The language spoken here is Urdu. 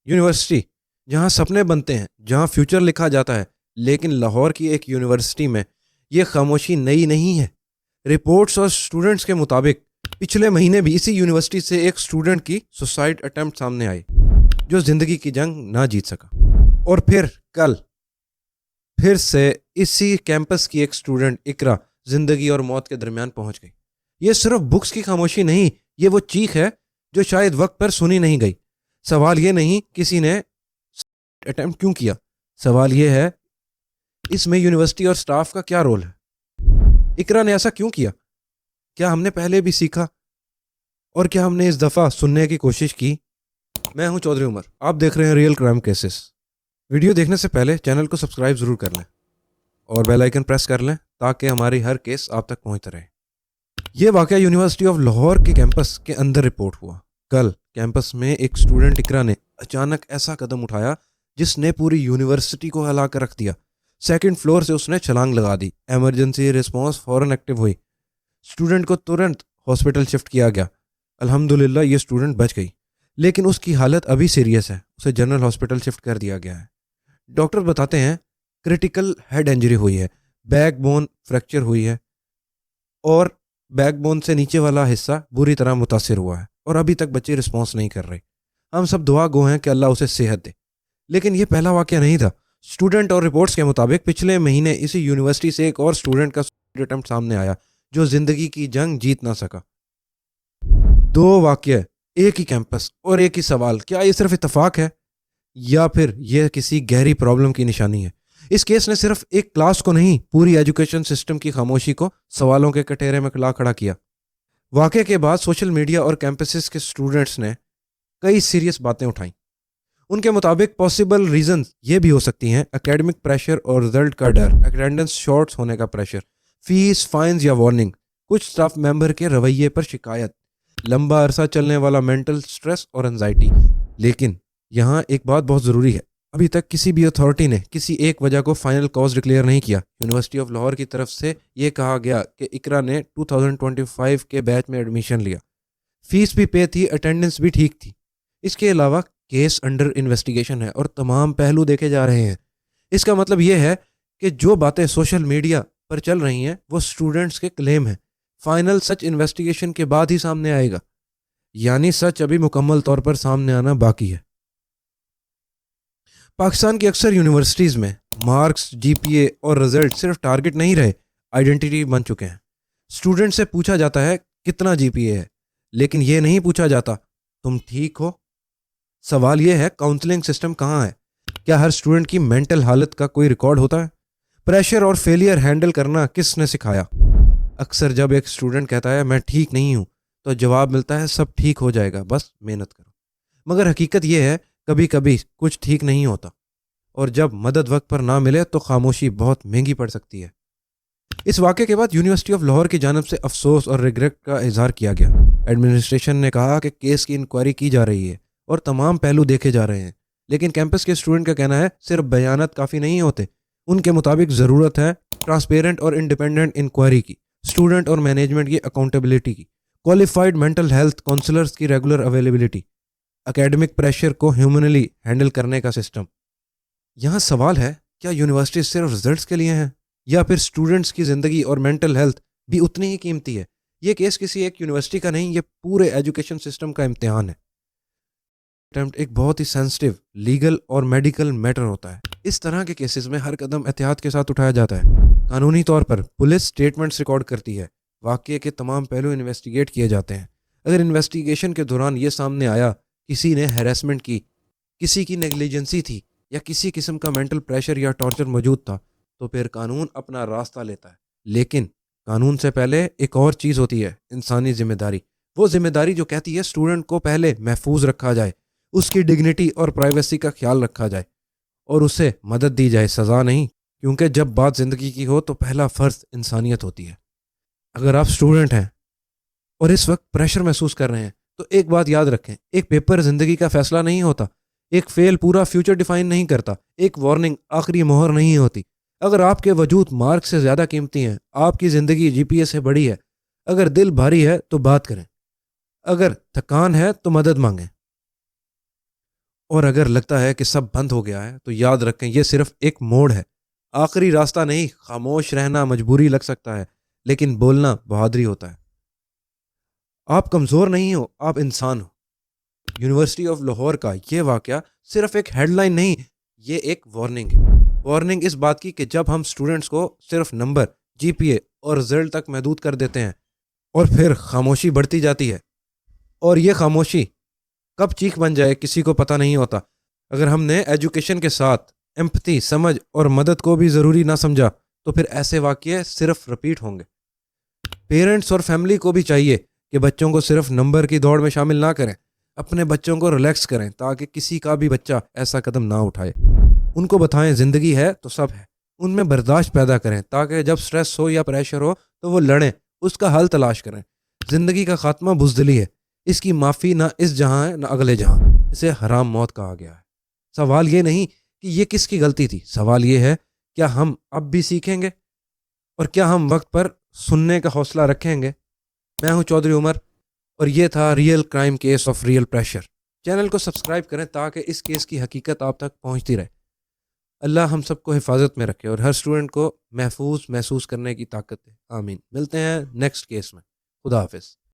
یونیورسٹی جہاں سپنے بنتے ہیں، جہاں فیوچر لکھا جاتا ہے، لیکن لاہور کی ایک یونیورسٹی میں یہ خاموشی نئی نہیں ہے۔ رپورٹس اور اسٹوڈنٹس کے مطابق پچھلے مہینے بھی اسی یونیورسٹی سے ایک اسٹوڈنٹ کی سوسائڈ اٹیمپٹ سامنے آئی جو زندگی کی جنگ نہ جیت سکا۔ اور پھر کل پھر سے اسی کیمپس کی ایک اسٹوڈنٹ اقرا زندگی اور موت کے درمیان پہنچ گئی۔ یہ صرف بکس کی خاموشی نہیں، یہ وہ چیخ ہے جو شاید وقت پر سنی نہیں گئی۔ سوال یہ نہیں کسی نے اٹیمپٹ کیوں کیا، سوال یہ ہے اس میں یونیورسٹی اور سٹاف کا کیا رول ہے۔ اقرا نے ایسا کیوں کیا؟ کیا ہم نے پہلے بھی سیکھا، اور کیا ہم نے اس دفعہ سننے کی کوشش کی؟ میں ہوں چودھری عمر، آپ دیکھ رہے ہیں ریئل کرائم کیسز۔ ویڈیو دیکھنے سے پہلے چینل کو سبسکرائب ضرور کر لیں اور بیل آئیکن پریس کر لیں تاکہ ہماری ہر کیس آپ تک پہنچتا رہے۔ یہ واقعہ یونیورسٹی آف لاہور کے کیمپس کے اندر رپورٹ ہوا۔ کل کیمپس میں ایک اسٹوڈنٹ اقرا نے اچانک ایسا قدم اٹھایا جس نے پوری یونیورسٹی کو ہلا کر رکھ دیا۔ سیکنڈ فلور سے اس نے چھلانگ لگا دی۔ ایمرجنسی رسپانس فوراً ایکٹیو ہوئی۔ اسٹوڈنٹ کو ترنت ہاسپٹل شفٹ کیا گیا۔ الحمدللہ یہ اسٹوڈنٹ بچ گئی، لیکن اس کی حالت ابھی سیریس ہے۔ اسے جنرل ہاسپٹل شفٹ کر دیا گیا ہے۔ ڈاکٹر بتاتے ہیں کریٹیکل ہیڈ انجری ہوئی ہے، بیک بون فریکچر ہوئی ہے اور بیک بون سے نیچے والا حصہ بری طرح متاثر ہوا ہے، اور ابھی تک بچے رسپانس نہیں کر رہے۔ ہم سب دعا گو ہیں کہ اللہ اسے صحت دے۔ لیکن یہ پہلا واقعہ نہیں تھا۔ اسٹوڈنٹ اور رپورٹس کے مطابق پچھلے مہینے اسی یونیورسٹی سے ایک اور اسٹوڈنٹ کا سوسائڈ اٹیمپٹ سامنے آیا جو زندگی کی جنگ جیت نہ سکا۔ دو واقعہ، ایک ہی کیمپس اور ایک ہی سوال، کیا یہ صرف اتفاق ہے یا پھر یہ کسی گہری پرابلم کی نشانی ہے؟ اس کیس نے صرف ایک کلاس کو نہیں، پوری ایجوکیشن سسٹم کی خاموشی کو سوالوں کے کٹہرے میں لا کھڑا کیا۔ واقعے کے بعد سوشل میڈیا اور کیمپسز کے اسٹوڈنٹس نے کئی سیریس باتیں اٹھائیں۔ ان کے مطابق پاسبل ریزنز یہ بھی ہو سکتی ہیں: اکیڈمک پریشر اور رزلٹ کا ڈر، اٹینڈنس شارٹس ہونے کا پریشر، فیس، فائنز یا وارننگ، کچھ اسٹاف ممبر کے رویے پر شکایت، لمبا عرصہ چلنے والا مینٹل سٹریس اور انزائٹی۔ لیکن یہاں ایک بات بہت ضروری ہے، ابھی تک کسی بھی اتھارٹی نے کسی ایک وجہ کو فائنل کاز ڈکلیئر نہیں کیا۔ یونیورسٹی آف لاہور کی طرف سے یہ کہا گیا کہ اقرا نے 2025 کے بیچ میں ایڈمیشن لیا، فیس بھی پے تھی، اٹینڈنس بھی ٹھیک تھی۔ اس کے علاوہ کیس انڈر انویسٹیگیشن ہے اور تمام پہلو دیکھے جا رہے ہیں۔ اس کا مطلب یہ ہے کہ جو باتیں سوشل میڈیا پر چل رہی ہیں وہ اسٹوڈنٹس کے کلیم ہیں۔ فائنل سچ انویسٹیگیشن کے بعد ہی سامنے آئے گا، یعنی سچ ابھی مکمل طور پر سامنے آنا باقی ہے۔ پاکستان کی اکثر یونیورسٹیز میں مارکس، جی پی اے اور رزلٹ صرف ٹارگٹ نہیں رہے، آئیڈینٹی بن چکے ہیں۔ اسٹوڈنٹ سے پوچھا جاتا ہے کتنا جی پی اے ہے، لیکن یہ نہیں پوچھا جاتا تم ٹھیک ہو۔ سوال یہ ہے کاؤنسلنگ سسٹم کہاں ہے؟ کیا ہر اسٹوڈنٹ کی مینٹل حالت کا کوئی ریکارڈ ہوتا ہے؟ پریشر اور فیلئر ہینڈل کرنا کس نے سکھایا؟ اکثر جب ایک اسٹوڈنٹ کہتا ہے میں ٹھیک نہیں ہوں تو جواب ملتا ہے سب ٹھیک ہو جائے گا، بس محنت کرو۔ مگر حقیقت یہ ہے کبھی کبھی کچھ ٹھیک نہیں ہوتا، اور جب مدد وقت پر نہ ملے تو خاموشی بہت مہنگی پڑ سکتی ہے۔ اس واقعے کے بعد یونیورسٹی آف لاہور کی جانب سے افسوس اور ریگریٹ کا اظہار کیا گیا۔ ایڈمنسٹریشن نے کہا کہ کیس کی انکوائری کی جا رہی ہے اور تمام پہلو دیکھے جا رہے ہیں، لیکن کیمپس کے اسٹوڈنٹ کا کہنا ہے صرف بیانات کافی نہیں ہوتے۔ ان کے مطابق ضرورت ہے ٹرانسپیرنٹ اور انڈیپینڈنٹ انکوائری کی، اسٹوڈنٹ اور مینجمنٹ کی اکاؤنٹیبلٹی کی، کوالیفائڈ مینٹل ہیلتھ کاؤنسلرز کی ریگولر اویلیبلٹی، اکیڈمک پریشر کو ہیومنلی ہینڈل کرنے کا سسٹم۔ یہاں سوال ہے کیا یونیورسٹی صرف رزلٹس کے لیے ہیں یا پھر اسٹوڈنٹس کی زندگی اور مینٹل ہیلتھ بھی اتنی ہی قیمتی ہے؟ یہ کیس کسی ایک یونیورسٹی کا نہیں، یہ پورے ایجوکیشن سسٹم کا امتحان ہے۔ ایک بہت ہی سینسٹیو لیگل اور میڈیکل میٹر ہوتا ہے۔ اس طرح کے کیسز میں ہر قدم احتیاط کے ساتھ اٹھایا جاتا ہے۔ قانونی طور پر پولیس سٹیٹمنٹس ریکارڈ کرتی ہے، واقعے کے تمام پہلو انویسٹیگیٹ کیے جاتے ہیں۔ اگر انویسٹیگیشن کے دوران یہ سامنے آیا کسی نے ہیراسمنٹ کی، کسی کی نیگلیجنسی تھی یا کسی قسم کا مینٹل پریشر یا ٹارچر موجود تھا تو پھر قانون اپنا راستہ لیتا ہے۔ لیکن قانون سے پہلے ایک اور چیز ہوتی ہے، انسانی ذمہ داری۔ وہ ذمہ داری جو کہتی ہے اسٹوڈنٹ کو پہلے محفوظ رکھا جائے، اس کی ڈگنیٹی اور پرائیویسی کا خیال رکھا جائے اور اسے مدد دی جائے، سزا نہیں، کیونکہ جب بات زندگی کی ہو تو پہلا فرض انسانیت ہوتی ہے۔ اگر آپ اسٹوڈنٹ ہیں اور اس وقت پریشر محسوس کر رہے ہیں تو ایک بات یاد رکھیں، ایک پیپر زندگی کا فیصلہ نہیں ہوتا، ایک فیل پورا فیوچر ڈیفائن نہیں کرتا، ایک وارننگ آخری مہر نہیں ہوتی۔ اگر آپ کے وجود مارک سے زیادہ قیمتی ہیں، آپ کی زندگی جی پی اے سے بڑی ہے، اگر دل بھاری ہے تو بات کریں، اگر تھکان ہے تو مدد مانگیں، اور اگر لگتا ہے کہ سب بند ہو گیا ہے تو یاد رکھیں یہ صرف ایک موڑ ہے، آخری راستہ نہیں۔ خاموش رہنا مجبوری لگ سکتا ہے لیکن بولنا بہادری ہوتا ہے۔ آپ کمزور نہیں ہو، آپ انسان ہو۔ یونیورسٹی آف لاہور کا یہ واقعہ صرف ایک ہیڈ لائن نہیں، یہ ایک وارننگ ہے۔ وارننگ اس بات کی کہ جب ہم اسٹوڈنٹس کو صرف نمبر، جی پی اے اور رزلٹ تک محدود کر دیتے ہیں اور پھر خاموشی بڑھتی جاتی ہے، اور یہ خاموشی کب چیخ بن جائے کسی کو پتہ نہیں ہوتا۔ اگر ہم نے ایجوکیشن کے ساتھ ایمپتھی، سمجھ اور مدد کو بھی ضروری نہ سمجھا تو پھر ایسے واقعے صرف رپیٹ ہوں گے۔ پیرنٹس اور فیملی کو بھی چاہیے کہ بچوں کو صرف نمبر کی دوڑ میں شامل نہ کریں، اپنے بچوں کو ریلیکس کریں تاکہ کسی کا بھی بچہ ایسا قدم نہ اٹھائے۔ ان کو بتائیں زندگی ہے تو سب ہے، ان میں برداشت پیدا کریں تاکہ جب سٹریس ہو یا پریشر ہو تو وہ لڑیں، اس کا حل تلاش کریں۔ زندگی کا خاتمہ بزدلی ہے، اس کی معافی نہ اس جہاں ہے نہ اگلے جہاں، اسے حرام موت کہا گیا ہے۔ سوال یہ نہیں کہ یہ کس کی غلطی تھی، سوال یہ ہے کیا ہم اب بھی سیکھیں گے، اور کیا ہم وقت پر سننے کا حوصلہ رکھیں گے۔ میں ہوں چودھری عمر، اور یہ تھا real crime case of real pressure. Channel کو سبسکرائب کریں تاکہ اس کیس کی حقیقت آپ تک پہنچتی رہے۔ اللہ ہم سب کو حفاظت میں رکھے اور ہر اسٹوڈنٹ کو محفوظ محسوس کرنے کی طاقت دے، آمین۔ ملتے ہیں نیکسٹ کیس میں، خدا حافظ۔